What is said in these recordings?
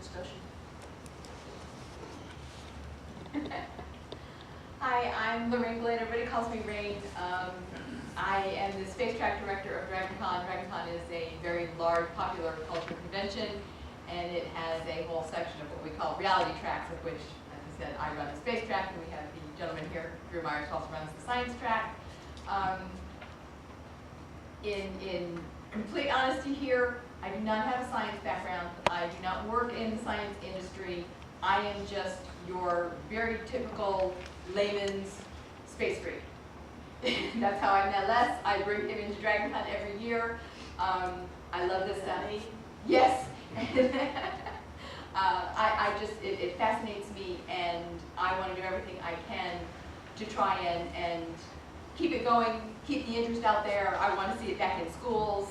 discussion. Hi, I'm Lorraine Blaine. Everybody calls me Rain. I am the space track director of DragonCon. DragonCon is a very large, popular cultural convention, and it has a whole section of what we call reality tracks, of which, as I said, I run the space track, and we have the gentleman here, Drew Myers, who also runs the science track. In complete honesty here, I do not have a science background. I do not work in the science industry. I am just your very typical layman's space freak. That's how I met Les. I bring him into DragonCon every year. I love this stuff. Yes. It fascinates me, and I want to do everything I can to try and keep it going, keep the interest out there. I want to see it back in schools.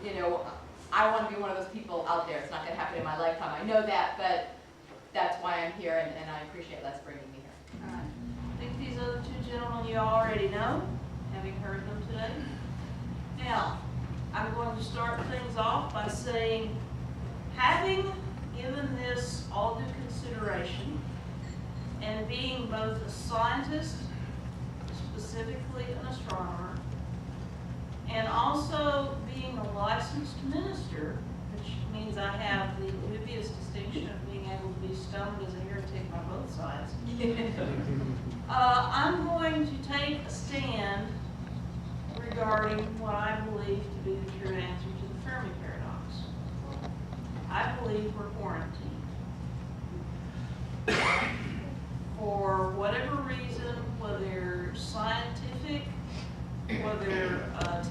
You know, I want to be one of those people out there. It's not going to happen in my lifetime. I know that, but that's why I'm here, and I appreciate Les bringing me here. All right. I think these other two gentlemen you already know, having heard them today. Now, I'm going to start things off by saying, having given this all due consideration, and being both a scientist, specifically an astronomer, and also being a licensed minister, which means I have the dubious distinction of being able to be stoned as a heretic on both sides. I'm going to take a stand regarding what I believe to be the true answer to the Fermi Paradox. I believe we're quarantined. For whatever reason, whether scientific, whether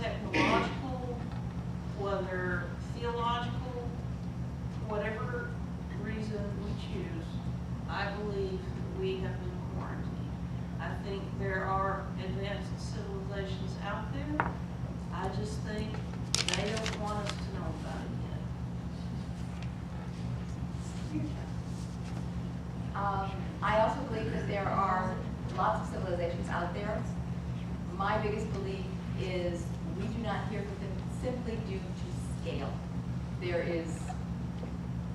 technological, whether theological, whatever reason we choose, I believe we have been quarantined. I think there are advanced civilizations out there. I just think they don't want us to know about it yet. I also believe that there are lots of civilizations out there. My biggest belief is we do not hear from them simply due to scale. There is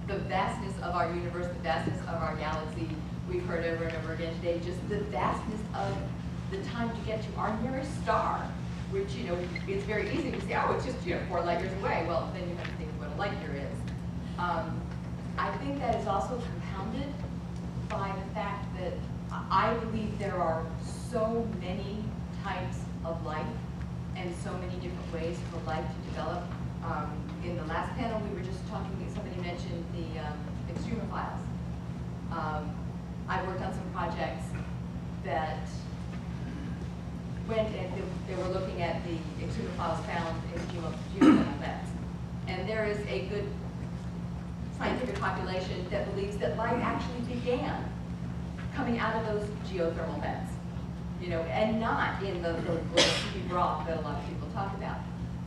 the vastness of our universe, the vastness of our galaxy. We've heard over and over again today, just the vastness of the time to get to our nearest star, which, you know, it's very easy to say, oh, it's just, 4 light years away. Well, then you have to think what a light year is. I think that is also compounded by the fact that I believe there are so many types of life and so many different ways for life to develop. In the last panel, we were just talking, somebody mentioned the extremophiles. I've worked on some projects that went and they were looking at the extremophiles found in geothermal vents. And there is a good scientific population that believes that life actually began coming out of those geothermal vents, you know, and not in the soupy broth that a lot of people talk about.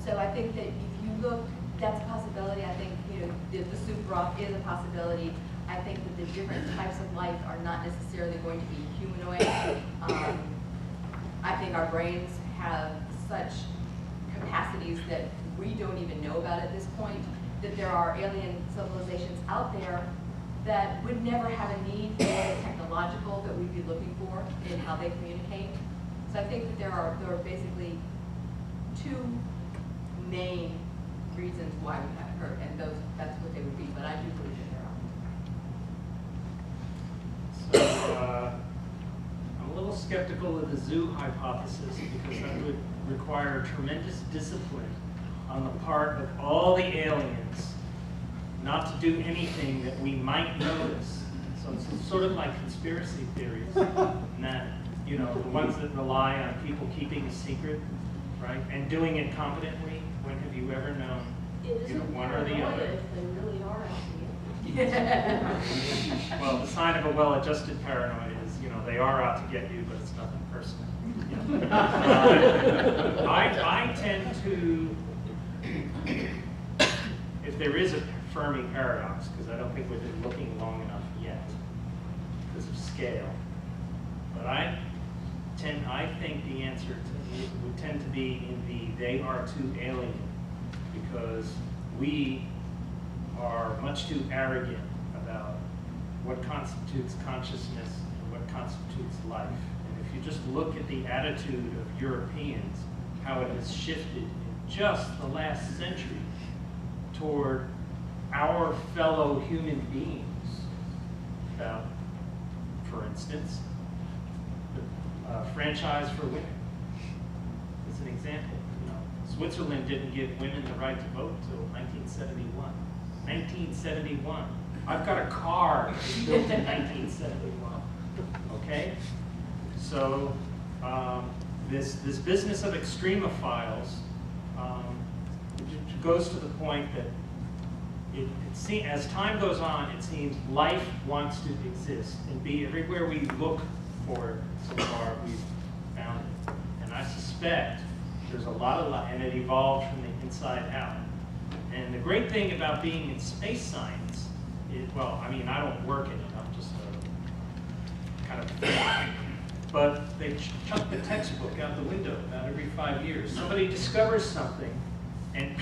So I think that if you look, that's a possibility. I think, you know, the soup broth is a possibility. I think that the different types of life are not necessarily going to be humanoid. I think our brains have such capacities that we don't even know about at this point, that there are alien civilizations out there that would never have a need for the technological that we'd be looking for in how they communicate. So I think that there are basically 2 main reasons why we haven't heard, and that's what they would be, but I do believe that there are. So I'm a little skeptical of the zoo hypothesis because that would require tremendous discipline on the part of all the aliens not to do anything that we might notice. So it's sort of like conspiracy theories, and that, you know, the ones that rely on people keeping a secret, right, and doing it competently. When have you ever known, you know, one or the other? If they really are out Well, the sign of a well-adjusted paranoid is, you know, they are out to get you, but it's nothing personal. I tend to, if there is a Fermi paradox, because I don't think we've been looking long enough yet because of scale, but I think the answer would tend to be in the they are too alien, because we are much too arrogant what constitutes consciousness and what constitutes life. And if you just look at the attitude of Europeans, how it has shifted in just the last century toward our fellow human beings. About, for instance, the franchise for women is an example. You know, Switzerland didn't give women the right to vote until 1971. 1971. I've got a car that was built in 1971. Okay? So this business of extremophiles goes to the point that as time goes on, it seems life wants to exist and be everywhere we look for it so far, we've found it. And I suspect there's a lot of life, and it evolved from the inside out. And the great thing about being in space science is, well, I mean, I don't work in it, I'm just a kind of, but they chuck the textbook out the window about every 5 years. Somebody discovers something, and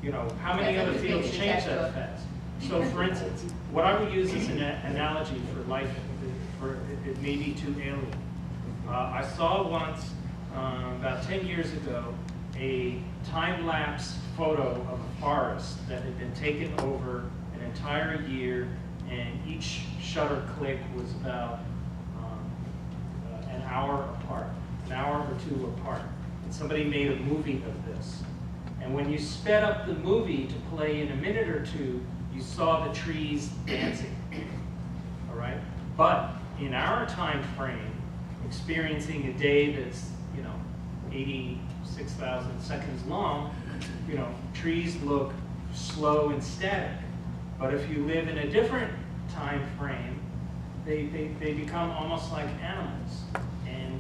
you know, how many other fields change that fast? So for instance, what I would use as an analogy for life, it may be too alien. I saw once, about 10 years ago, a time-lapse photo of a forest that had been taken over an entire year, and each shutter click was about an hour apart, an hour or two apart. And somebody made a movie of this. And when you sped up the movie to play in a minute or two, you saw the trees dancing, all right? But in our time frame, experiencing a day that's, you know, 86,000 seconds long, you know, trees look slow and static. But if you live in a different time frame, they become almost like animals. And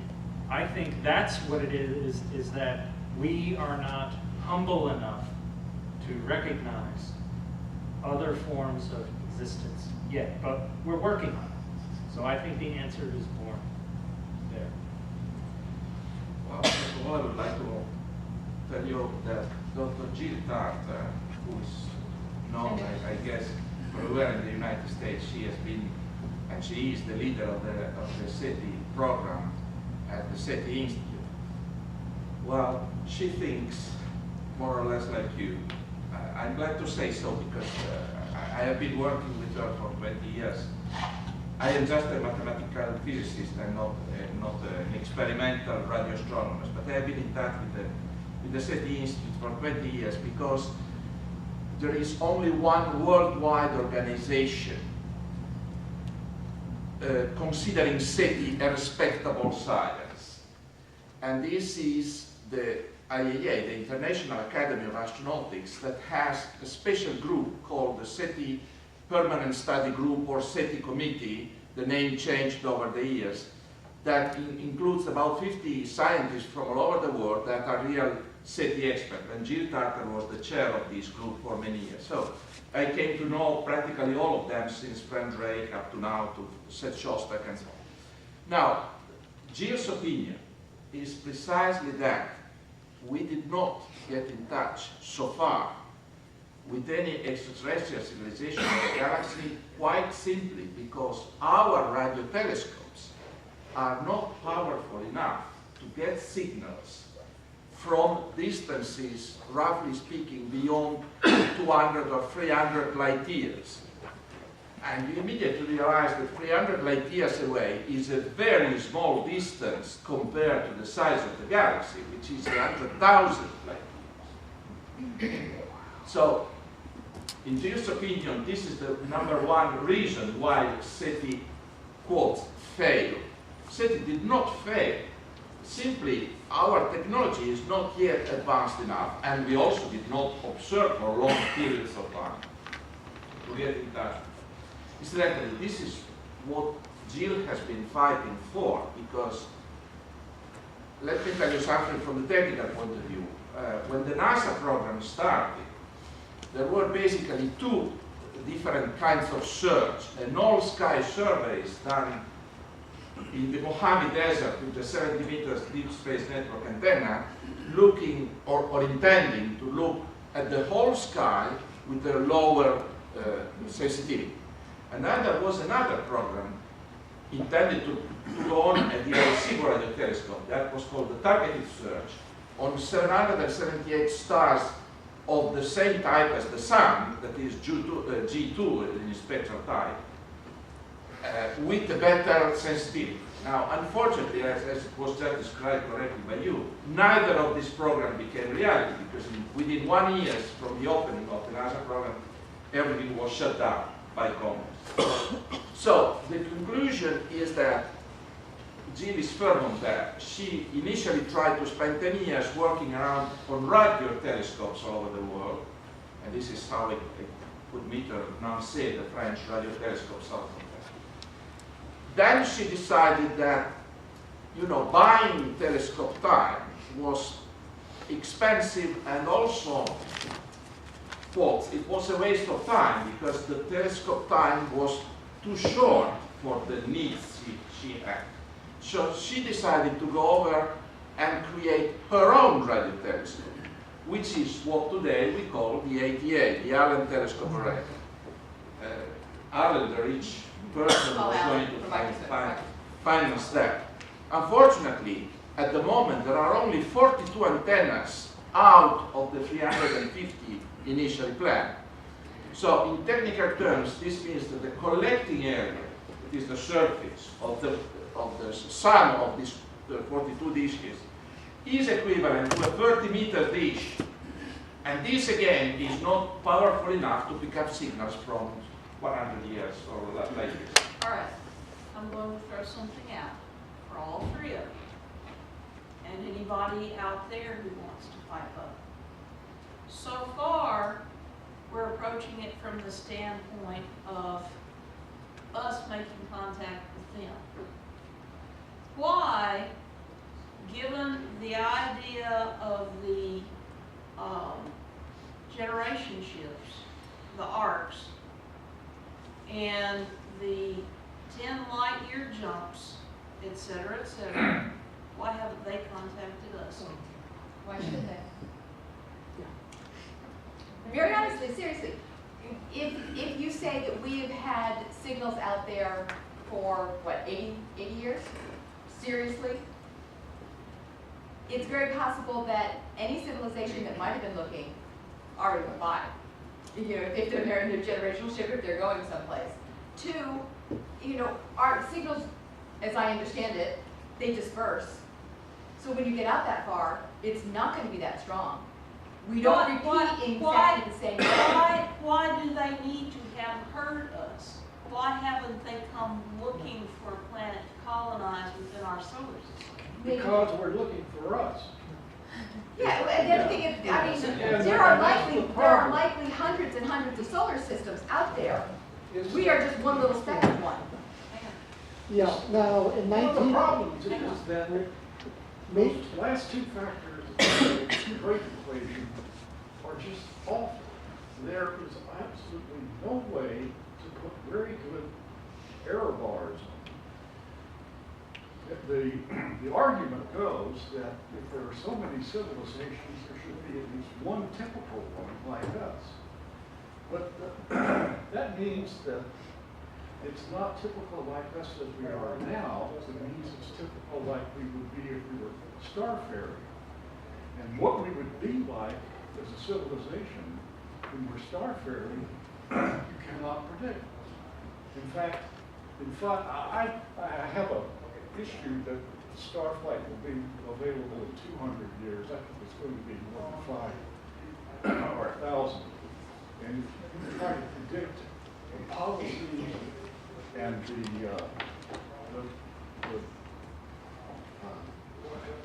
I think that's what it is that we are not humble enough to recognize other forms of existence yet, but we're working on it. So I think the answer is born there. Well, first of all, I would like to tell you that Dr. Jill Tart, who is known, I guess, everywhere in the United States, she has been, and she is the leader of the SETI program at the SETI Institute. Well, she thinks more or less like you. I'm glad to say so because I have been working with her for 20 years. I am just a mathematical physicist and not an experimental radio astronomer, but I have been in touch with the SETI Institute for 20 years because there is only one worldwide organization considering SETI a respectable science. And this is the IAA, the International Academy of Astronautics, that has a special group called the SETI Permanent Study Group or SETI Committee, the name changed over the years, that includes about 50 scientists from all over the world that are real SETI experts. And Jill Tartar was the chair of this group for many years. So I came to know practically all of them since Frank Drake up to now to Seth Shostak and so on. Now, Jill's opinion is precisely that we did not get in touch so far with any extraterrestrial civilization in the galaxy, quite simply because our radio telescopes are not powerful enough to get signals from distances, roughly speaking, beyond 200 or 300 light years. And you immediately realize that 300 light years away is a very small distance compared to the size of the galaxy, which is 100,000 light years. So, in Jill's opinion, this is the #1 reason why SETI, quote, failed. SETI did not fail. Simply, our technology is not yet advanced enough, and we also did not observe for long periods of time to get in touch. Incidentally, this is what Jill has been fighting for, because let me tell you something from the technical point of view. When the NASA program started, there were basically two different kinds of search. An all-sky surveys done in the Mojave Desert with the 70 meters deep space network antenna, looking or intending to look at the whole sky with a lower sensitivity. And then there was another program intended to go on at the Arecibo radio telescope. That was called the Targeted Search on 778 stars of the same type as the Sun, that is G2 in spectral type, with a better sensitivity. Now, unfortunately, as it was just described correctly by you, neither of these programs became reality, because within 1 year from the opening of the NASA program, everything was shut down by Congress. So the conclusion is that Jill is firm on that. She initially tried to spend 10 years working around on radio telescopes all over the world, and this is how it would meet Nancy, the French radio telescopes out of there. Then she decided that, buying telescope time was expensive, and also, quote, it was a waste of time because the telescope time was too short for the needs she had. So she decided to go over and create her own radio telescope, which is what today we call the ATA, the Allen Telescope Array. Allen, the rich person, was going to finance that. Unfortunately, at the moment, there are only 42 antennas out of the 350 initially planned. So in technical terms, this means that the collecting area, it is the surface of the sum of these 42 dishes, is equivalent to a 30-meter dish. And this, again, is not powerful enough to pick up signals from 100 years or like this. All right, I'm going to throw something out for all three of you, and anybody out there who wants to pipe up. So far, we're approaching it from the standpoint of us making contact with them. Why, given the idea of the generation shifts, the arcs, and the 10 light-year jumps, etc., why haven't they contacted us? Why should they? Very honestly, seriously, if you say that we have had signals out there for, what, 80 years? Seriously? It's very possible that any civilization that might have been looking already went by. If they're in their generational shift, if they're going someplace. Two, our signals, as I understand it, they disperse. So when you get out that far, it's not going to be that strong. We don't repeat exactly the same way. Why do they need to have heard us? Why haven't they come looking for a planet to colonize within our solar system? Because we're looking for us. Yeah, and the other thing is, there are likely hundreds and hundreds of solar systems out there. We are just one little speck of one. Yeah, now in One of the 19... problems is that those last two factors of the great equation are just awful. There is absolutely no way to put very good error bars on. The argument goes that if there are so many civilizations, there should be at least one typical one like us. But that means that it's not typical like us as we are now. It means it's typical like we would be if we were starfaring. And what we would be like as a civilization when we're starfaring, you cannot predict. In fact, I have a issue that starflight will be available in 200 years. I think it's going to be more than 5 or 1,000. And if you try to predict the policies and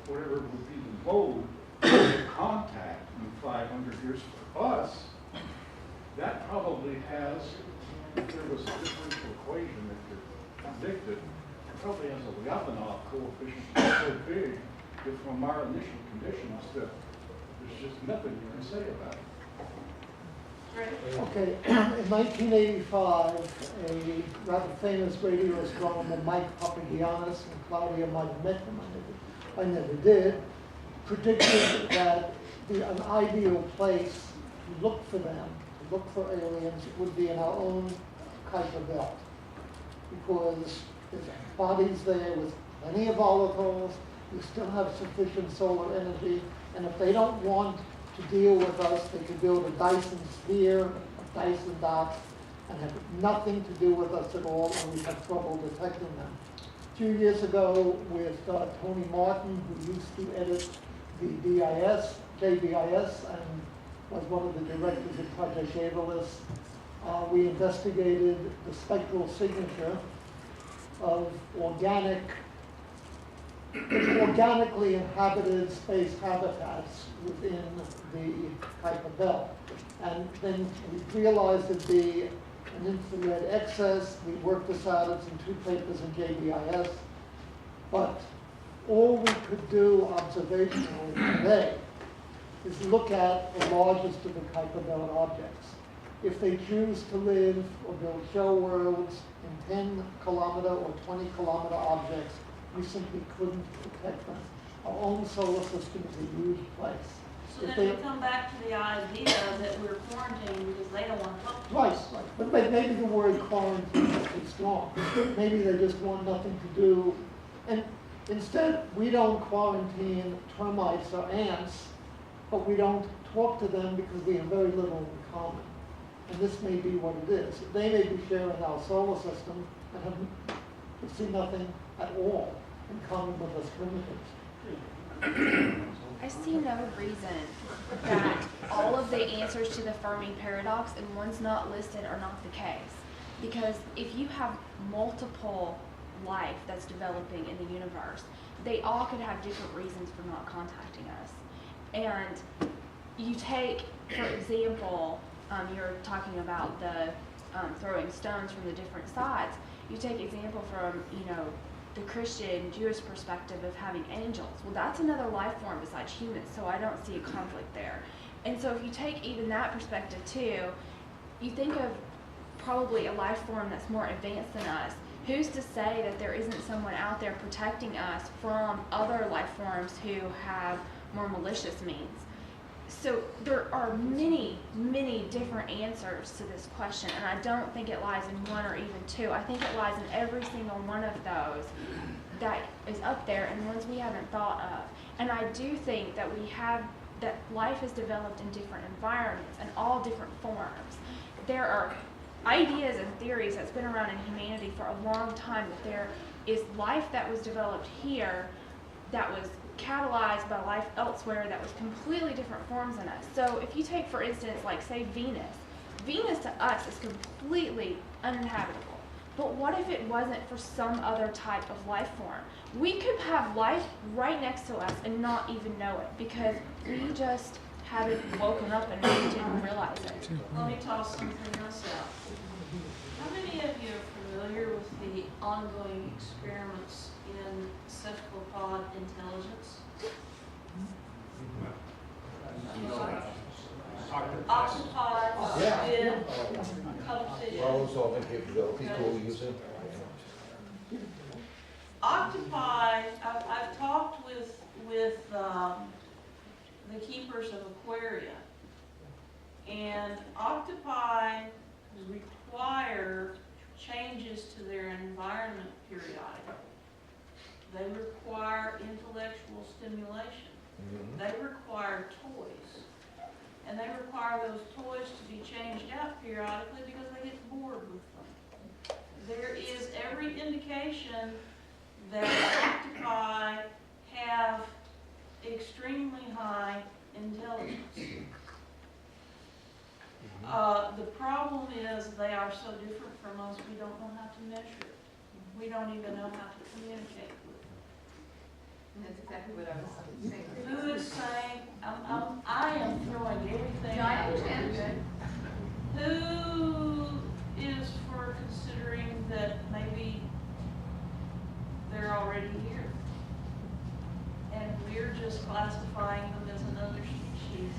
whatever would be the mode of contact in 500 years for us, that probably has, if there was a differential equation that could predict it, probably has a Lyapunov coefficient so big that from our initial conditions that there's just nothing you can say about it. Okay, in 1985, a rather famous radio astronomer, Mike Papagiannis, and Claudia might have met him, I never did, predicted that an ideal place to look for them, to look for aliens, would be in our own Kuiper Belt, because there's bodies there with plenty of volatiles, you still have sufficient solar energy, and if they don't want to deal with us, they could build a Dyson sphere, a Dyson dot, and have nothing to do with us at all, and we have trouble detecting them. A few years ago with Tony Martin, who used to edit the JBIS, and was one of the directors of Project Daedalus, we investigated the spectral signature of organically inhabited space habitats within the Kuiper Belt. And then we realized it'd be an infrared excess. We worked this out, it's in 2 papers in JBIS. But all we could do observationally today is look at the largest of the Kuiper Belt objects. If they choose to live or build shell worlds in 10-kilometer or 20-kilometer objects, we simply couldn't detect them. Our own solar system is a huge place. So then we come back to the idea that we're quarantined because they don't want to talk to Right, us. right. But maybe the word quarantine is too strong. Maybe they just want nothing to do. And instead, we don't quarantine termites or ants, but we don't talk to them because we have very little in common. And this may be what it is. They may be sharing our solar system and have see nothing at all in common with us primitives. I see no reason that all of the answers to the Fermi Paradox and one's not listed are not the case. Because if you have multiple life that's developing in the universe, they all could have different reasons for not contacting us. And you take, for example, you're talking about the throwing stones from the different sides. You take example from, the Christian, Jewish perspective of having angels. Well, that's another life form besides humans, so I don't see a conflict there. And so if you take even that perspective too, you think of probably a life form that's more advanced than us. Who's to say that there isn't someone out there protecting us from other life forms who have more malicious means? So there are many, many different answers to this question, and I don't think it lies in one or even two. I think it lies in every single one of those that is up there and ones we haven't thought of. And I do think that that life has developed in different environments and all different forms. There are ideas and theories that's been around in humanity for a long time that there is life that was developed here that was catalyzed by life elsewhere that was completely different forms than us. So if you take, for instance, like say Venus. Venus to us is completely uninhabitable. But what if it wasn't for some other type of life form? We could have life right next to us and not even know it because we just haven't woken up and we didn't realize it. Let me toss something else out. How many of you are familiar with the ongoing experiments in cephalopod intelligence? Octopods, squid, cuttlefish. People use it. Octopi, I've talked with the keepers of aquaria, and octopi require changes to their environment periodically. They require intellectual stimulation. They require toys. And they require those toys to be changed out periodically because they get bored with them. There is every indication that octopi have extremely high intelligence. The problem is they are so different from us, we don't know how to measure it. We don't even know how to communicate with them. And that's exactly what I was saying. Who is saying, I am throwing everything No, I out understand. there. Who is for considering that maybe they're already here? And we're just classifying them as another species.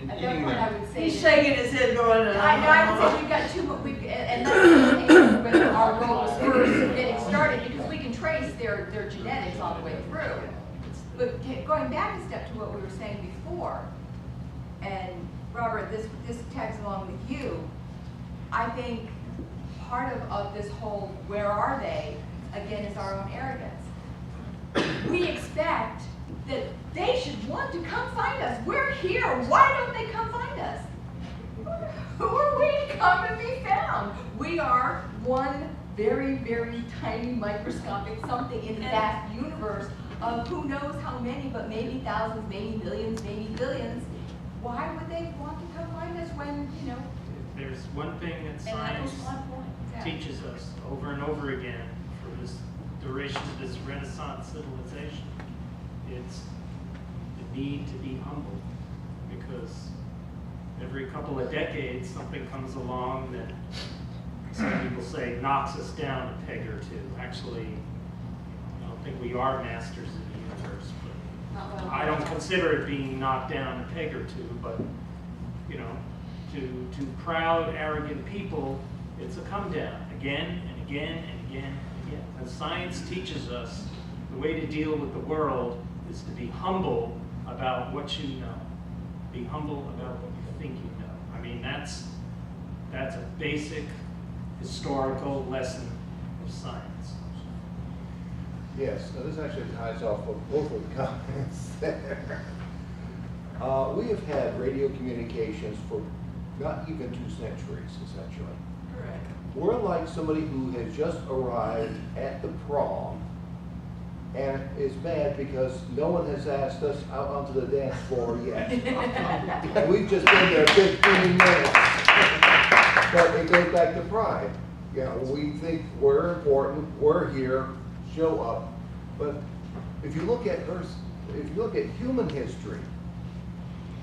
At that point, I would say. He's shaking his head going, I would say we've got two, and that's the thing with our role was first getting started, because we can trace their genetics all the way through. But going back a step to what we were saying before, and Robert, this tags along with you, I think part of this whole where are they, again, is our own arrogance. We expect that they should want to come find us. We're here. Why don't they come find us? Who are we to come and be found? We are one very, very tiny microscopic something in the vast universe of who knows how many, but maybe thousands, maybe millions, maybe billions. Why would they want to come find us when, you know? There's one thing that And science that's one point. Yeah. teaches us over and over again for this duration of this Renaissance civilization. It's the need to be humble, because every couple of decades something comes along that some people say knocks us down a peg or two. Actually, I don't think we are masters of the universe, but I don't consider it being knocked down a peg or two. But you know, to proud, arrogant people, it's a come down again and again and again and again. And science teaches us the way to deal with the world is to be humble about what you know. Be humble about what you think you know. I mean, that's a basic historical lesson of science. Yes, now this actually ties off of both of the comments there. We have had radio communications for not even 2 centuries, essentially. Correct. We're like somebody who has just arrived at the prom and is mad because no one has asked us out onto the dance floor yet. And we've just been there 15 minutes. But it goes back to pride. You know, we think we're important, we're here, show up. But if you look at human history,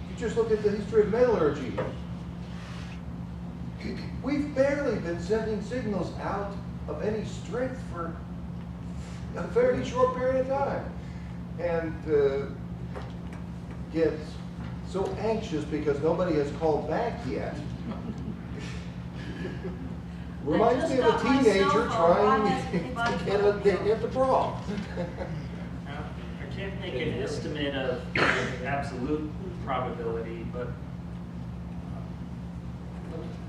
you just look at the history of metallurgy. We've barely been sending signals out of any strength for a fairly short period of time. And get so anxious because nobody has called back yet. Reminds me of a teenager trying to get a date at the prom. I can't make an estimate of absolute probability, but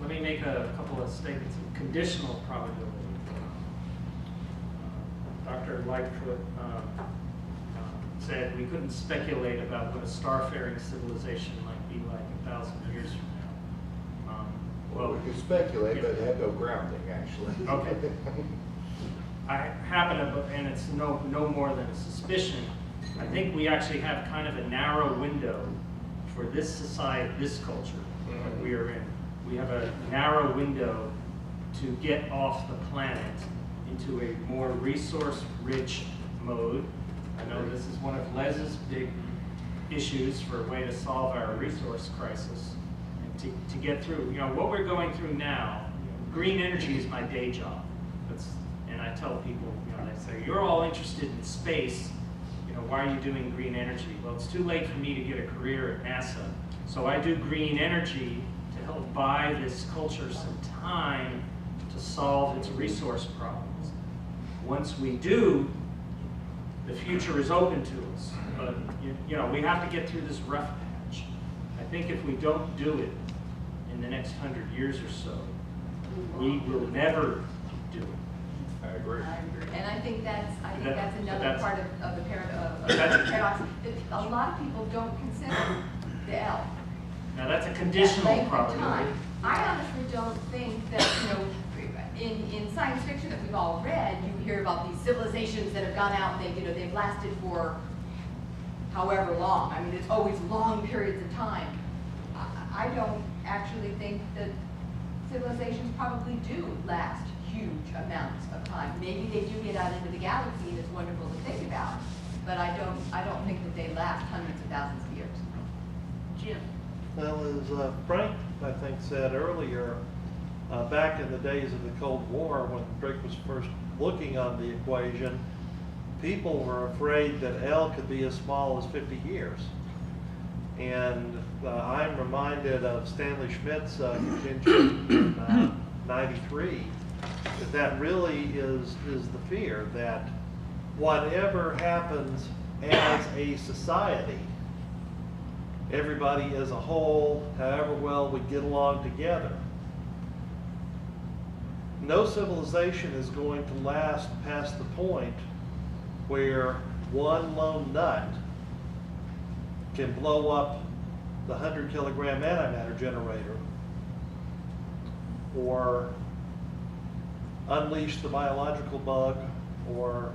let me make a couple of statements of conditional probability. Dr. Lightfoot said we couldn't speculate about what a star-faring civilization might be like 1,000 years from now. Well, we could speculate, but have no grounding, actually. Okay. I happen to, and it's no more than a suspicion, I think we actually have kind of a narrow window for this society, this culture that we are in. We have a narrow window to get off the planet into a more resource-rich mode. I know this is one of Les's big issues for a way to solve our resource crisis and to get through. You know, what we're going through now, green energy is my day job. And I tell people, you know, they say, you're all interested in space, you know, why are you doing green energy? Well, it's too late for me to get a career at NASA. So I do green energy to help buy this culture some time to solve its resource problems. Once we do, the future is open to us. But you know, we have to get through this rough patch. I think if we don't do it in the next 100 years or so, we will never do it. I agree. And I think that's another That's- part of the paradox. A lot of people don't consider the L. Now that's a That conditional length of probability. time. I honestly don't think that, you know, in science fiction that we've all read, you hear about these civilizations that have gone out and they've lasted for however long. I mean, it's always long periods of time. I don't actually think that civilizations probably do last huge amounts of time. Maybe they do get out into the galaxy and it's wonderful to think about, but I don't think that they last hundreds of thousands of years. Jim. Well, as Frank, I think, said earlier, back in the days of the Cold War, when Drake was first looking on the equation, people were afraid that L could be as small as 50 years. And I'm reminded of Stanley Schmidt's contingent in 93, that really is the fear that whatever happens as a society, everybody as a whole, however well we get along together, no civilization is going to last past the point where one lone nut can blow up the 100-kilogram antimatter generator or unleash the biological bug or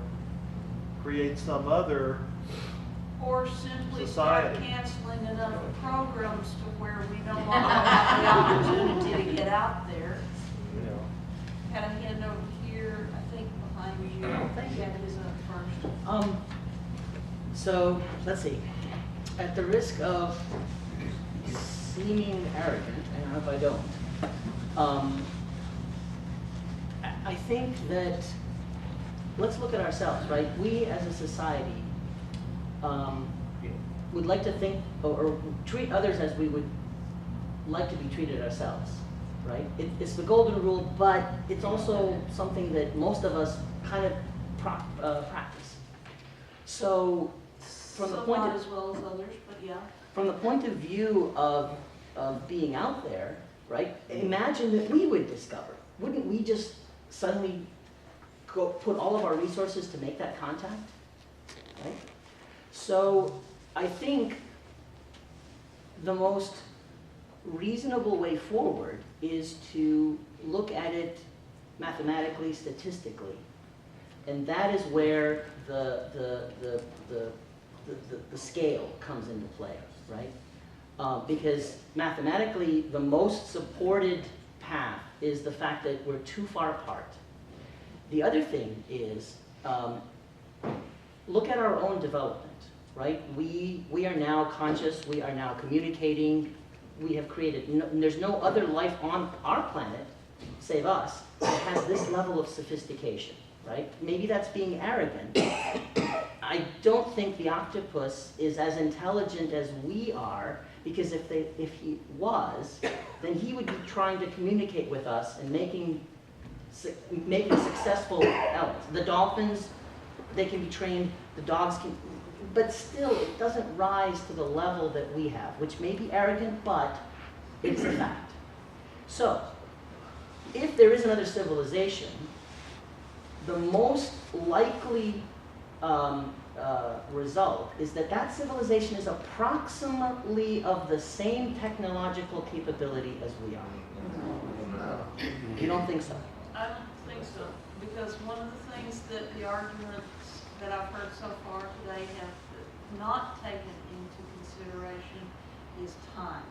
create some other Or simply society. start canceling enough programs to where we no longer have the opportunity to get out there. You know. Had a hand over here, I think behind you. Thank you. Hand is up first. So, let's see. At the risk of seeming arrogant, and I hope I don't, I think that, let's look at ourselves, right? We as a society would like to think or treat others as we would like to be treated ourselves, right? It's the golden rule, but it's also something that most of us kind of practice. So, from the Some point not of, as well as others, but yeah. from the point of view of being out there, right? Imagine that we would discover. Wouldn't we just suddenly go put all of our resources to make that contact, right? So I think the most reasonable way forward is to look at it mathematically, statistically, and that is where the scale comes into play, right? Because mathematically, the most supported path is the fact that we're too far apart. The other thing is, look at our own development, right? We are now conscious, we are now communicating, we have created, there's no other life on our planet, save us, that has this level of sophistication, right? Maybe that's being arrogant. I don't think the octopus is as intelligent as we are, because if he was, then he would be trying to communicate with us and making successful elements. The dolphins, they can be trained, the dogs can, but still it doesn't rise to the level that we have, which may be arrogant, but it's a fact. So, if there is another civilization, the most likely result is that that civilization is approximately of the same technological capability as we are. You don't think so? I don't think so, because one of the things that the arguments that I've heard so far today have not taken into consideration is time.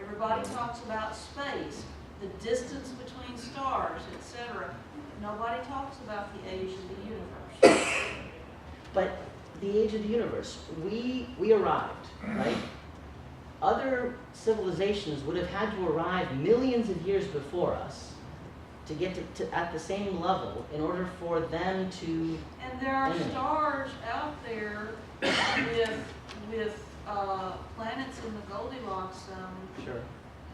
Everybody talks about space, the distance between stars, etc. Nobody talks about the age of the universe. But the age of the universe, we arrived, right? Other civilizations would have had to arrive millions of years before us to get to at the same level in order for them to... And there are stars out there with planets in the Goldilocks zone. Sure.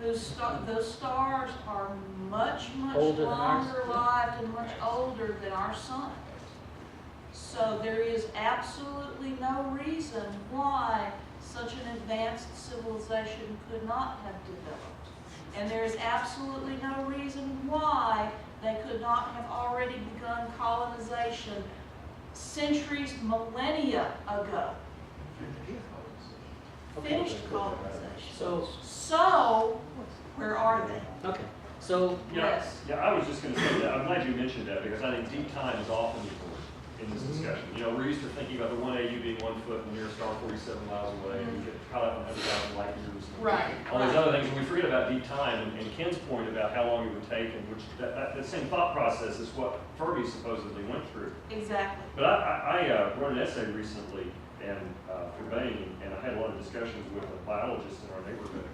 Those stars are much Older than ours. longer lived and much older than our sun. So there is absolutely no reason why such an advanced civilization could not have developed. And there is absolutely no reason why they could not have already begun colonization centuries, millennia ago. Finished colonization. So, where are they? Okay, so... Yes. Yeah, I was just going to say that. I'm glad you mentioned that, because I think deep time is often ignored in this discussion. You know, we're used to thinking about the 1AU being 1 foot and the nearest star 47 miles away, and we get caught up in 100,000 light years. Right. All these other things, and we forget about deep time, and Ken's point about how long it would take, and which that same thought process is what Fermi supposedly went through. Exactly. But I wrote an essay recently and for Bain, and I had a lot of discussions with a biologist in our neighborhood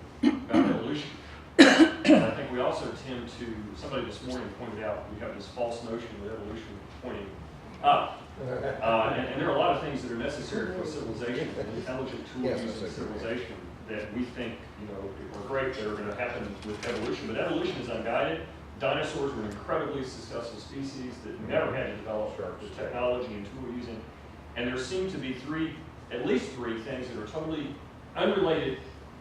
about evolution. And I think we also tend to, somebody this morning pointed out, we have this false notion of evolution pointing up. And there are a lot of things that are necessary for civilization, intelligent tool using civilization that we think, you know, are great that are going to happen with evolution. But evolution is unguided. Dinosaurs were an incredibly successful species that never had to develop the technology and tool using. And there seem to be at least three things that are totally unrelated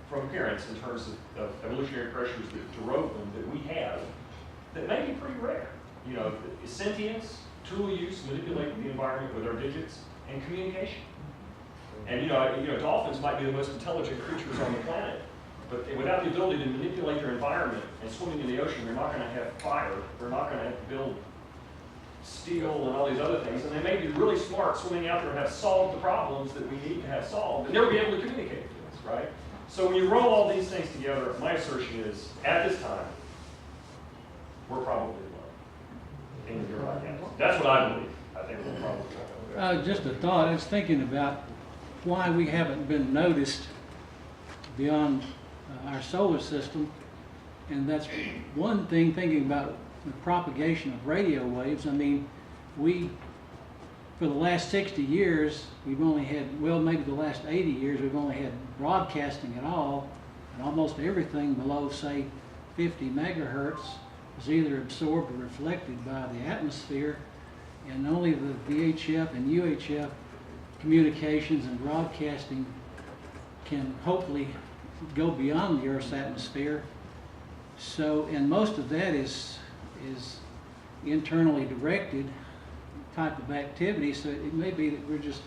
from appearance in terms of evolutionary pressures that drove them that we have that may be pretty rare. sentience, tool use, manipulating the environment with our digits, and communication. And dolphins might be the most intelligent creatures on the planet, but without the ability to manipulate their environment and swimming in the ocean, they're not going to have fire. They're not going to have to build steel and all these other things. And they may be really smart swimming out there and have solved the problems that we need to have solved, and never be able to communicate with us, right? So when you roll all these things together, my assertion is, at this time, we're probably alone. And you're right, yes. That's what I believe. I think we're probably alone. Just a thought. I was thinking about why we haven't been noticed beyond our solar system, and that's one thing. Thinking about the propagation of radio waves. I mean, for the last 60 years, we've only had, well, maybe the last 80 years, we've only had broadcasting at all, and almost everything below, say, 50 megahertz is either absorbed or reflected by the atmosphere, and only the VHF and UHF communications and broadcasting can hopefully go beyond the Earth's atmosphere. So, and most of that is internally directed type of activity, so it may be that we're just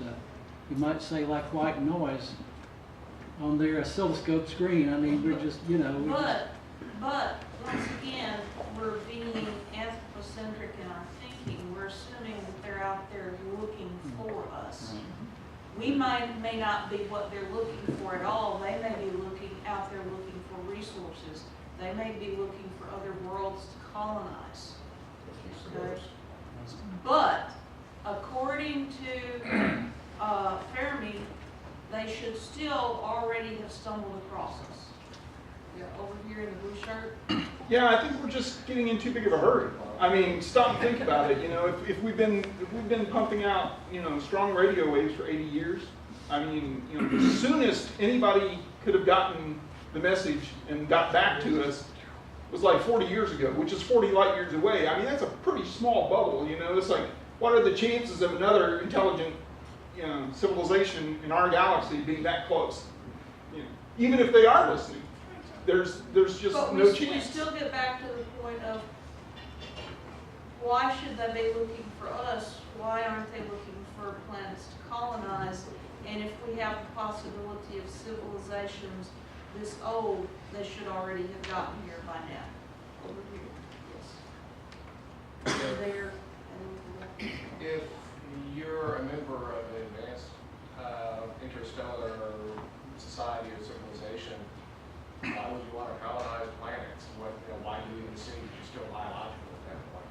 you might say like white noise on their oscilloscope screen. I mean, we're just, But once again, we're being anthropocentric in our thinking. We're assuming that they're out there looking for us. We may not be what they're looking for at all. They may be out there looking for resources. They may be looking for other worlds to colonize. Okay? But according to Fermi, they should still already have stumbled across us. Yeah, over here in the blue shirt. Yeah, I think we're just getting in too big of a hurry. I mean, stop and think about it. If we've been pumping out, strong radio waves for 80 years, I mean, the soonest anybody could have gotten the message and got back to us was like 40 years ago, which is 40 light years away. I mean, that's a pretty small bubble. It's like, what are the chances of another intelligent, civilization in our galaxy being that close? Even if they are listening. There's just no chance. We still get back to the point of why should they be looking for us? Why aren't they looking for planets to colonize? And if we have the possibility of civilizations this old, they should already have gotten here by now. Over here, yes. Over there, and over there. If you're a member of an advanced interstellar society or civilization, why would you want to colonize planets? Why do you even see you're still biological at that point?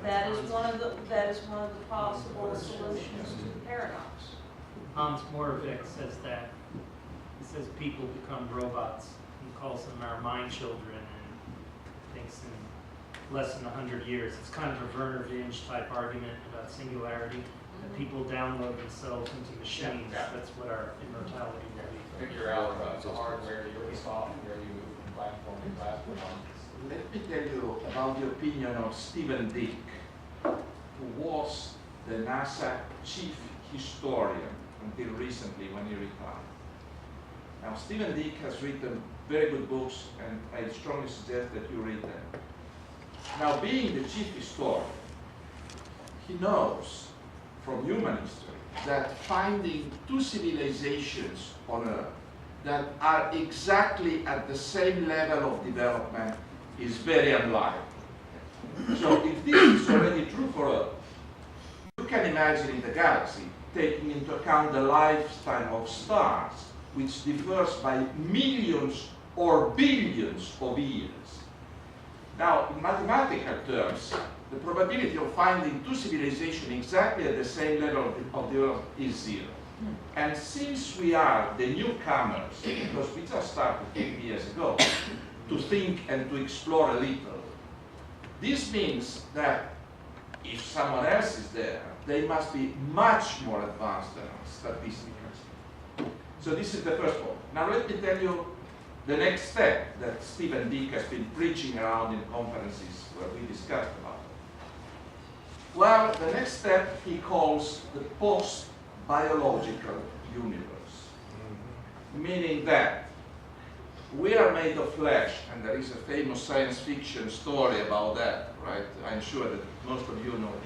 That is one of the possible solutions to the paradox. Hans Moravec says that. He says people become robots. He calls them our mind children, and thinks in less than 100 years. It's kind of a Werner Vinge type argument about singularity. That people download themselves into machines. Yeah. That's what our immortality will be. Figure out the hardware, the software, you move from platform to platform. Let me tell you about the opinion of Stephen Dick, who was the NASA chief historian until recently when he retired. Now, Stephen Dick has written very good books, and I strongly suggest that you read them. Now, being the chief historian, he knows from human history that finding two civilizations on Earth that are exactly at the same level of development is very unlikely. So if this is already true for Earth, you can imagine in the galaxy, taking into account the lifespan of stars, which differs by millions or billions of years. Now, in mathematical terms, the probability of finding two civilizations exactly at the same level of the Earth is 0. And since we are the newcomers, because we just started 50 years ago, to think and to explore a little, this means that if someone else is there, they must be much more advanced than us, statistically. So this is the first point. Now let me tell you the next step that Stephen Dick has been preaching around in conferences where we discussed about it. Well, the next step he calls the post-biological universe, meaning that we are made of flesh, and there is a famous science fiction story about that, right? I'm sure that most of you know it.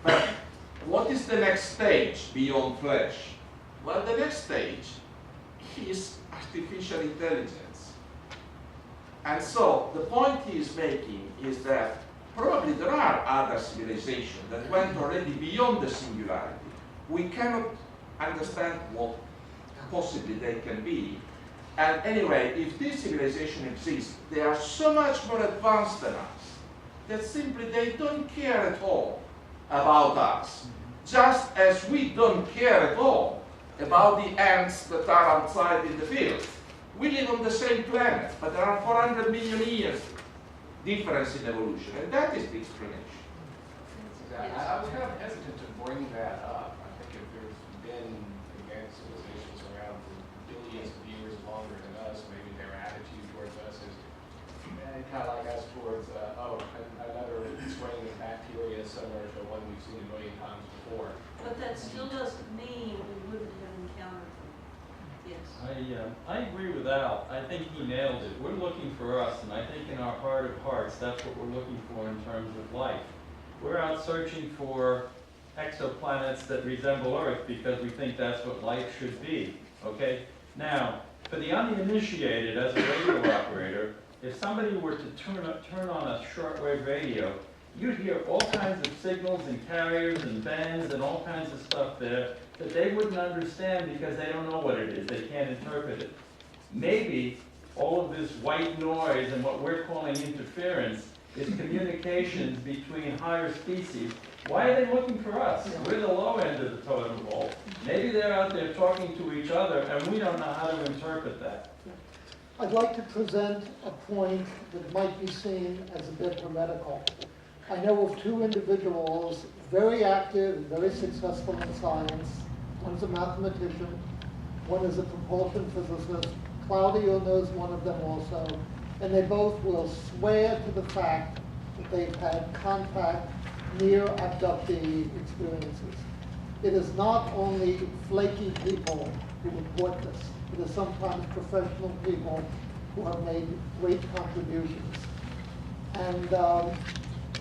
But what is the next stage beyond flesh? Well, the next stage is artificial intelligence. And so the point he is making is that probably there are other civilizations that went already beyond the singularity. We cannot understand what possibly they can be. And anyway, if this civilization exists, they are so much more advanced than us that simply they don't care at all about us. Just as we don't care at all about the ants that are outside in the field. We live on the same planet, but there are 400 million years difference in evolution, and that is the explanation. I was kind of hesitant to bring that up. I think if there's been advanced civilizations around for billions of years longer than us, maybe their attitude towards us is kind of like us towards, another strain of bacteria similar to one we've seen a million times before. But that still doesn't mean we wouldn't have encountered them. Yes. I agree with Al. I think he nailed it. We're looking for us, and I think in our heart of hearts, that's what we're looking for in terms of life. We're out searching for exoplanets that resemble Earth because we think that's what life should be, okay? Now, for the uninitiated as a radio operator, if somebody were to turn on a shortwave radio, you'd hear all kinds of signals and carriers and bands and all kinds of stuff there that they wouldn't understand because they don't know what it is. They can't interpret it. Maybe all of this white noise and what we're calling interference is communications between higher species. Why are they looking for us? We're the low end of the totem pole. Maybe they're out there talking to each other and we don't know how to interpret that. I'd like to present a point that might be seen as a bit heretical. I know of two individuals, very active and very successful in science. One's a mathematician, one is a propulsion physicist. Claudio knows one of them also, and they both will swear to the fact that they've had contact near abductee experiences. It is not only flaky people who report this. It is sometimes professional people who have made great contributions. And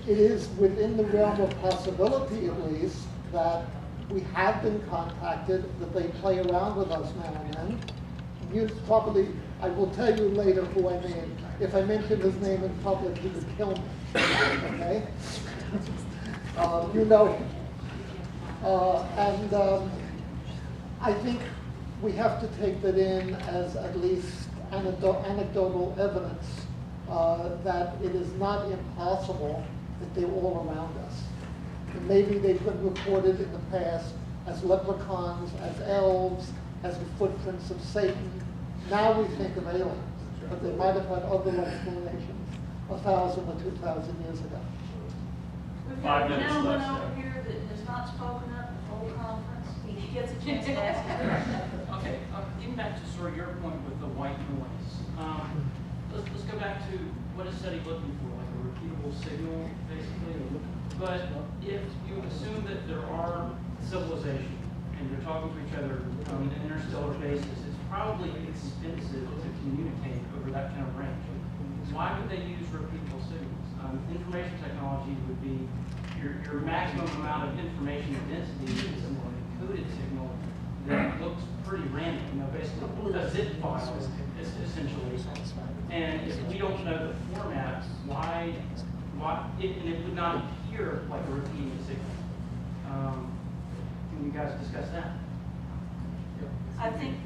it is within the realm of possibility, at least, that we have been contacted, that they play around with us now and then. You probably, I will tell you later who I mean. If I mention his name in public, he would kill me, okay? You know him. I think we have to take that in as at least anecdotal evidence that it is not impossible that they're all around us. And maybe they've been reported in the past as leprechauns, as elves, as the footprints of Satan. Now we think of aliens, but they might have had other explanations 1,000 or 2,000 years ago. We've 5 got a minutes gentleman left, over here that has not spoken up the whole conference. He gets a chance to ask a question. Okay, getting back to sort of your point with the white noise. Let's go back to what is SETI looking for, like a repeatable signal, basically. But if you assume that there are civilization and they're talking to each other on an interstellar basis, it's probably expensive to communicate over that kind of range. Why would they use repeatable signals? Information technology would be your maximum amount of information density is an encoded signal that looks pretty random, basically a zip file essentially. And if we don't know the format, why and it would not appear like a repeating signal. Can you guys discuss that? I think.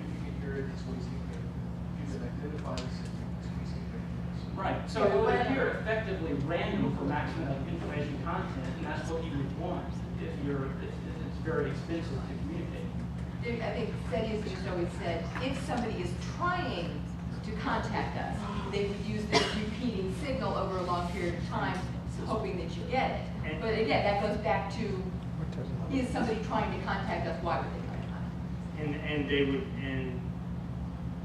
Right, so it would appear effectively random for maximum information content, and that's what you would want if it's very expensive to communicate. I think SETI has just always said, if somebody is trying to contact us, they would use this repeating signal over a long period of time, hoping that you get it. But again, that goes back to, is somebody trying to contact us? Why would they try to contact us? And they would, and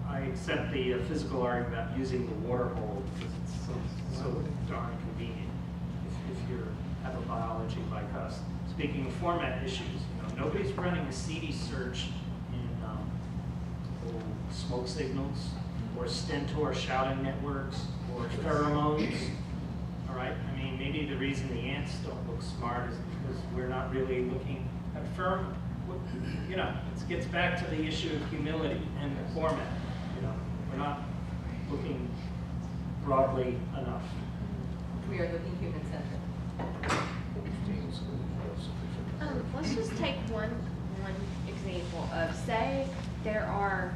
I accept the physical argument about using the water hole because it's so darn convenient if you have a biology like us. Speaking of format issues, nobody's running a CD search in smoke signals or stentor shouting networks, or pheromones. All right, I mean, maybe the reason the ants don't look smart is because we're not really looking at pheromone. You know, it gets back to the issue of humility and the format. You know, we're not looking broadly enough. We are looking human-centered. Let's just take one example of, say there are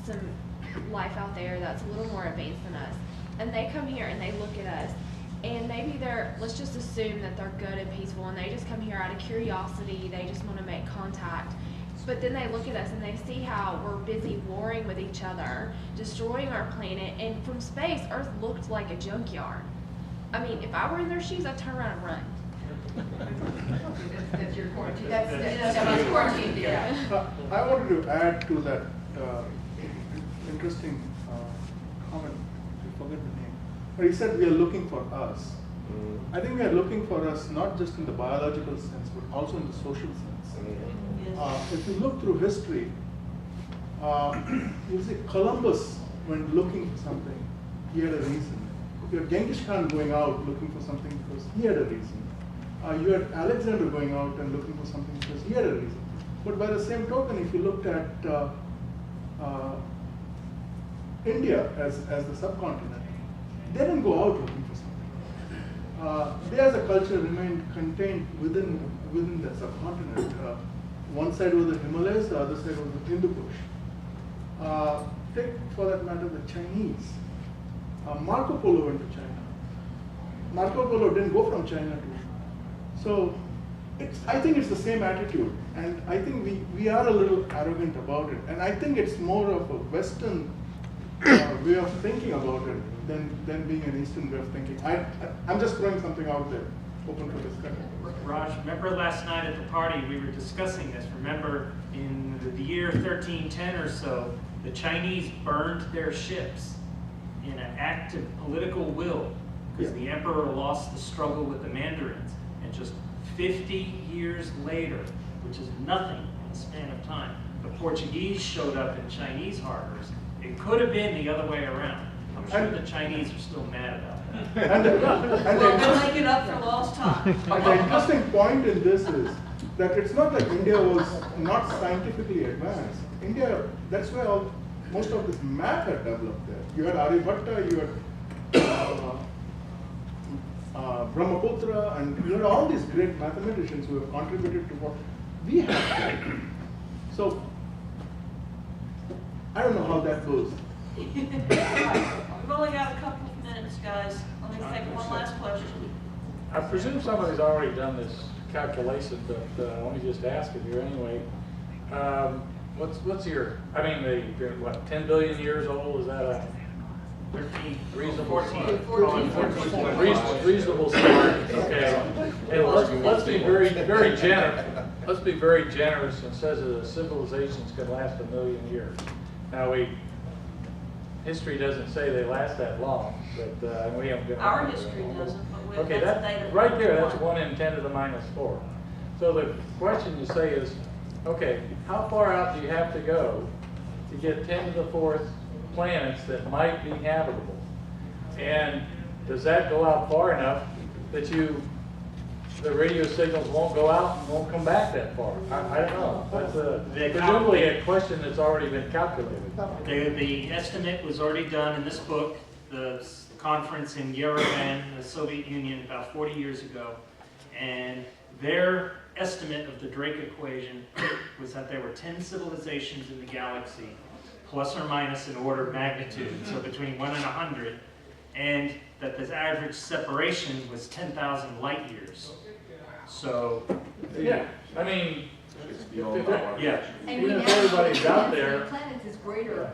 some life out there that's a little more advanced than us, and they come here and they look at us, and maybe let's just assume that they're good and peaceful, and they just come here out of curiosity, they just want to make contact. But then they look at us and they see how we're busy warring with each other, destroying our planet, and from space, Earth looked like a junkyard. I mean, if I were in their shoes, I'd turn around and run. That's your quarantine. That's quarantine theory. I wanted to add to that interesting comment. I forget the name. But he said we are looking for us. I think we are looking for us not just in the biological sense, but also in the social sense. If you look through history, you see Columbus, when looking for something, he had a reason. You had Genghis Khan going out looking for something because he had a reason. You had Alexander going out and looking for something because he had a reason. But by the same token, if you looked at India as the subcontinent, they didn't go out looking for something. They as a culture remained contained within that subcontinent. One side was the Himalayas, the other side was the Hindu Kush. Take, for that matter, the Chinese. Marco Polo went to China. Marco Polo didn't go from China to. So I think it's the same attitude. And I think we are a little arrogant about it. And I think it's more of a Western way of thinking about it than being an Eastern way of thinking. I'm just throwing something out there, open for discussion. Raj, remember last night at the party we were discussing this. Remember in the year 1310 or so, the Chinese burned their ships in an act of political will because the emperor lost the struggle with the Mandarins. And just 50 years later, which is nothing in the span of time, the Portuguese showed up in Chinese harbors. It could have been the other way around. I'm sure the Chinese are still mad about that. And We'll make it up for lost time. And the interesting point in this is that it's not like India was not scientifically advanced. India, that's where most of this math had developed there. You had Aryabhatta, you had Brahmaputra, and you had all these great mathematicians who have contributed to what we have. So, I don't know how that goes. We've only got a couple of minutes, guys. Let me take one last question. I presume somebody's already done this calculation, but let me just ask it here anyway. What's your, I mean, they're what, 10 billion years old? Is that a 13, reasonable 14. Reasonable start? Okay. And let's be very generous. Let's be very generous and says that the civilizations can last 1 million years. Now history doesn't say they last that long, but we haven't been. Our history doesn't, but okay, that's the data. right there, that's 1 in 10 to the -4. So the question you say is, okay, how far out do you have to go to get 10 to the 4th planets that might be habitable? And does that go out far enough that the radio signals won't go out and won't come back that far? I don't know. That's presumably a question that's already been calculated. The estimate was already done in this book, the conference in Yerevan, the Soviet Union, about 40 years ago. And their estimate of the Drake equation was that there were 10 civilizations in the galaxy, plus or minus in order of magnitude, so between 1 and 100, and that the average separation was 10,000 light years. So, yeah, I mean, yeah. And even if everybody's out there, planets is greater.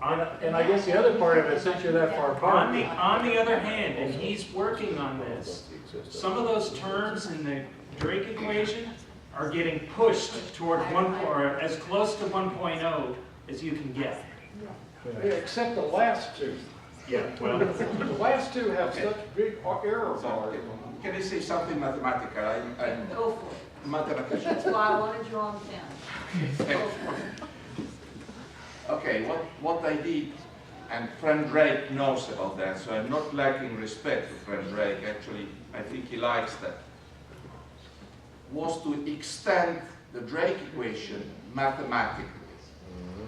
and I guess the other part of it, since you're that far apart. On the other hand, and he's working on this, some of those terms in the Drake equation are getting pushed toward or as close to 1.0 as you can get. Except the last two. Yeah, well. The last two have such big error bars. Can I say something mathematical? I'm Go for it. mathematician. That's why I wanted you on 10. Okay, what I did and friend Drake knows about that, so I'm not lacking respect to friend Drake. Actually, I think he likes that, was to extend the Drake equation mathematically.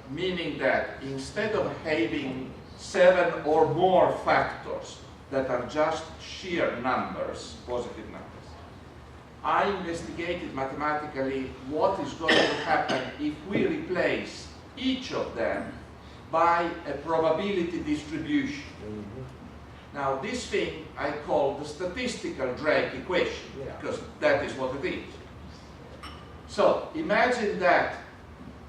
Meaning that instead of having 7 or more factors that are just sheer numbers, positive numbers, I investigated mathematically what is going to happen if we replace each of them by a probability distribution. Now this thing I call the statistical Drake equation, because that is what it is. So imagine that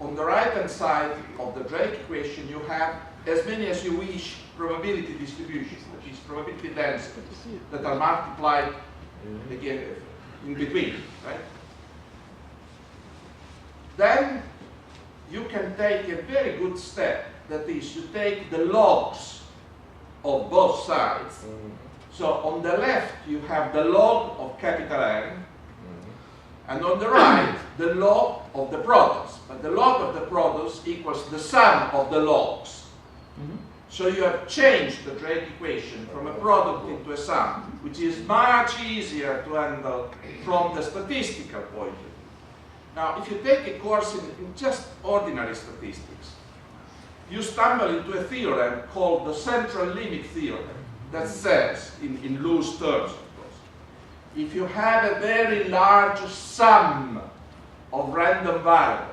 on the right-hand side of the Drake equation you have as many as you wish probability distributions, which is probability densities, that are multiplied again in between, right? Then you can take a very good step, that is, you take the logs of both sides. So on the left you have the log of capital N, and on the right the log of the products. But the log of the products equals the sum of the logs. So you have changed the Drake equation from a product into a sum, which is much easier to handle from the statistical point of view. Now, if you take a course in just ordinary statistics, you stumble into a theorem called the central limit theorem that says, in loose terms, of course, if you have a very large sum of random variables,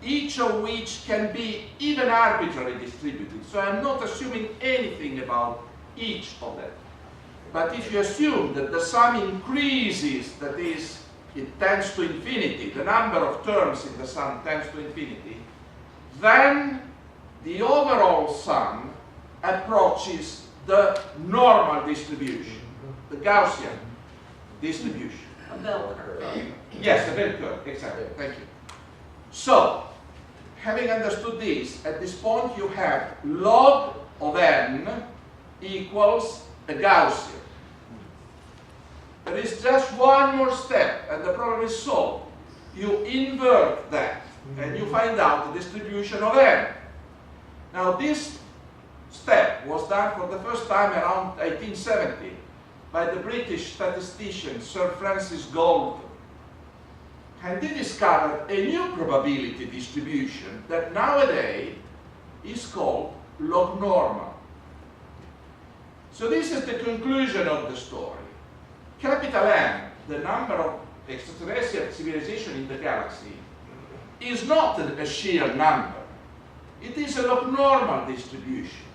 each of which can be even arbitrarily distributed. So I'm not assuming anything about each of them. But if you assume that the sum increases, that is, it tends to infinity, the number of terms in the sum tends to infinity, then the overall sum approaches the normal distribution, the Gaussian distribution. A bell curve. Yes, a bell curve, exactly, thank you. So, having understood this, at this point you have log of n equals a Gaussian. There is just one more step, and the problem is solved. You invert that, and you find out the distribution of n. Now, this step was done for the first time around 1870 by the British statistician Sir Francis Galton. And they discovered a new probability distribution that nowadays is called log normal. So this is the conclusion of the story. Capital N, the number of extraterrestrial civilization in the galaxy, is not a sheer number. It is a log normal distribution,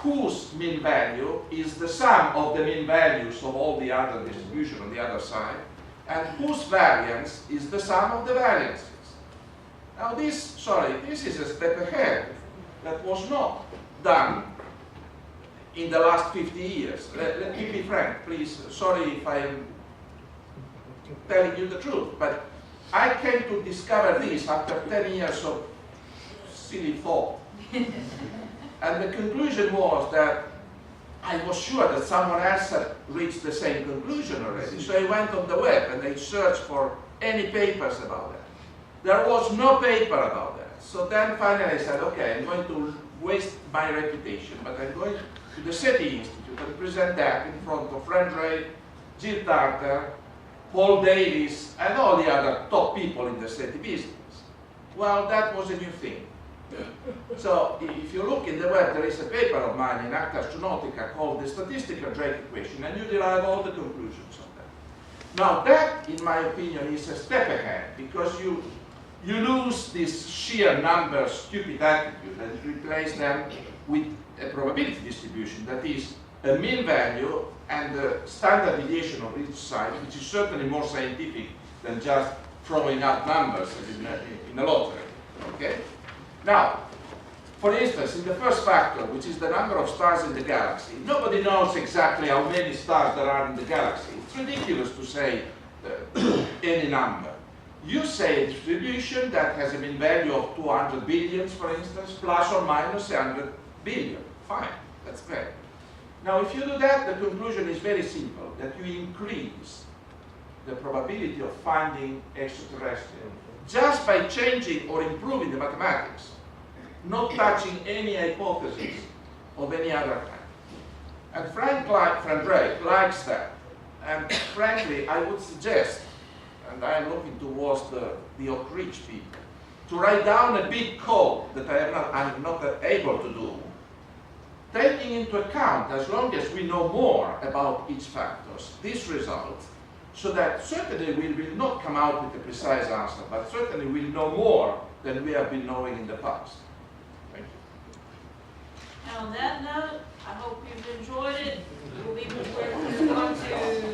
whose mean value is the sum of the mean values of all the other distribution on the other side, and whose variance is the sum of the variances. Now this is a step ahead that was not done in the last 50 years. Let me be frank, please. Sorry if I'm telling you the truth, but I came to discover this after 10 years of silly thought. And the conclusion was that I was sure that someone else had reached the same conclusion already. So I went on the web and I searched for any papers about that. There was no paper about that. So then finally I said, okay, I'm going to waste my reputation, but I'm going to the SETI Institute and present that in front of Friend Ray, Jill Tarter, Paul Davis, and all the other top people in the SETI business. Well, that was a new thing. So if you look in the web, there is a paper of mine in Acta Astronautica called the Statistical Drake Equation, and you derive all the conclusions of that. Now that, in my opinion, is a step ahead, because you lose this sheer number stupid attitude and replace them with a probability distribution, that is a mean value and the standard deviation of each side, which is certainly more scientific than just throwing out numbers in a lottery. Okay? Now, for instance, in the first factor, which is the number of stars in the galaxy, nobody knows exactly how many stars there are in the galaxy. It's ridiculous to say any number. You say a distribution that has a mean value of 200 billions, for instance, plus or minus 100 billion. Fine, that's fair. Now, if you do that, the conclusion is very simple, that you increase the probability of finding extraterrestrial just by changing or improving the mathematics, not touching any hypothesis of any other kind. And Frank Drake likes that. And frankly, I would suggest, and I am looking towards the Oak Ridge people, to write down a big code that I'm not able to do, taking into account, as long as we know more about each factors, this result, so that certainly we will not come out with a precise answer, but certainly we'll know more than we have been knowing in the past. Thank you. And on that note, I hope you've enjoyed it. We'll be, we're going to